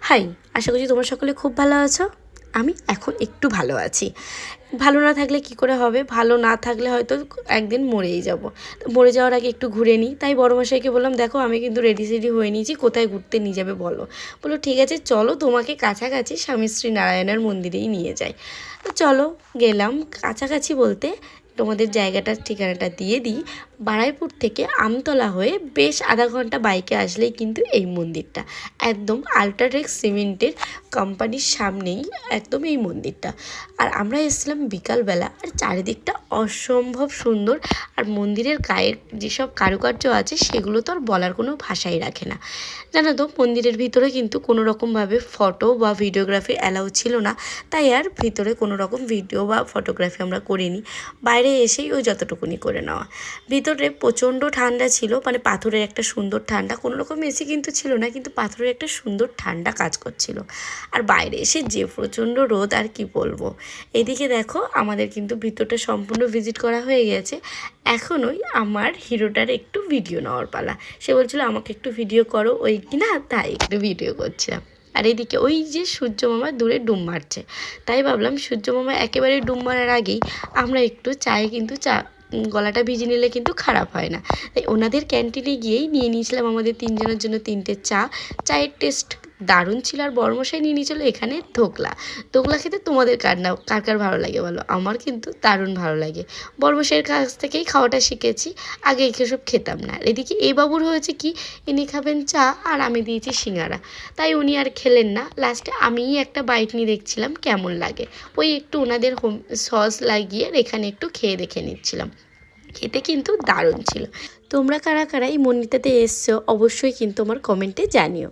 High, আশা করছি তোমরা সকলে খুব ভালো আছো। আমি এখন একটু ভালো আছি। ভালো না থাকলে কি করে হবে? ভালো না থাকলে হয়তো একদিন মরেই যাব। তো মরে যাওয়ার আগে একটু ঘুরে নিই। তাই বড়মশাইকে বললাম, দেখো আমি কিন্তু রেডি সেডি হয়ে নিয়েছি, কোথায় ঘুরতে নিয়ে যাবে বলো। বললো ঠিক আছে চলো, তোমাকে কাছাকাছি স্বামী শ্রী নারায়ণের মন্দিরেই নিয়ে যাই। তো চলো গেলাম। কাছাকাছি বলতে তোমাদের জায়গাটার ঠিকানাটা দিয়ে দিই। বারাইপুর থেকে আমতলা হয়ে বেশ আধা ঘন্টা বাইকে আসলেই কিন্তু এই মন্দিরটা, একদম আল্ট্রাটেক সিমেন্টের কোম্পানির সামনেই একদম এই মন্দিরটা। আর আমরা এসেছিলাম বিকালবেলা, আর চারিদিকটা অসম্ভব সুন্দর। আর মন্দিরের গায়ের যেসব কারুকার্য আছে সেগুলো তো আর বলার কোনো ভাষাই রাখে না। জানো তো, মন্দিরের ভিতরে কিন্তু কোনো রকমভাবে ফটো বা ভিডিওগ্রাফি অ্যালাউ ছিল না, তাই আর ভিতরে কোনো রকম ভিডিও বা ফটোগ্রাফি আমরা করিনি। বাইরে এসেই ওই যতটুকুনি করে নেওয়া। ভিতরে প্রচণ্ড ঠান্ডা ছিল, মানে পাথরের একটা সুন্দর ঠান্ডা, কোনো রকম এসি কিন্তু ছিল না, কিন্তু পাথরের একটা সুন্দর ঠান্ডা কাজ করছিল। আর বাইরে এসে যে প্রচণ্ড রোদ, আর কি বলবো। এদিকে দেখো আমাদের কিন্তু ভিতরটা সম্পূর্ণ ভিজিট করা হয়ে গেছে। এখনই আমার হিরোটার একটু ভিডিও নেওয়ার পালা। সে বলছিল আমাকে একটু ভিডিও করো, ওই কিনা তাই একটু ভিডিও করছিলাম। আর এদিকে ওই যে সূর্য মামা দূরে ডুব মারছে, তাই ভাবলাম সূর্য মামা একেবারে ডুব মারার আগেই আমরা একটু চায়ে কিন্তু গলাটা ভিজে নিলে কিন্তু খারাপ হয় না। তাই ওনাদের ক্যান্টিনে গিয়েই নিয়ে নিয়েছিলাম আমাদের তিনজনের জন্য 3টে চায়ের টেস্ট দারুণ ছিল। আর বড়মশাই নিয়ে নিয়েছিল এখানে ধোকলা খেতে তোমাদের কার কার ভালো লাগে বলো। আমার কিন্তু দারুণ ভালো লাগে। বড়মশাইয়ের কাছ থেকেই খাওয়াটা শিখেছি, আগে এসব খেতাম না। এদিকে এই বাবুর হয়েছে কি, ইনি খাবেন চা আর আমি দিয়েছি সিঙ্গারা, তাই উনি আর খেলেন না। লাস্টে আমিই একটা বাইট নিয়ে দেখছিলাম কেমন লাগে। ওই একটু ওনাদের সস লাগিয়ে এখানে একটু খেয়ে দেখে নিচ্ছিলাম। খেতে কিন্তু দারুণ ছিল। তোমরা কারা কারা এই মন্দিরটাতে এসছো অবশ্যই কিন্তু আমার কমেন্টে জানিও।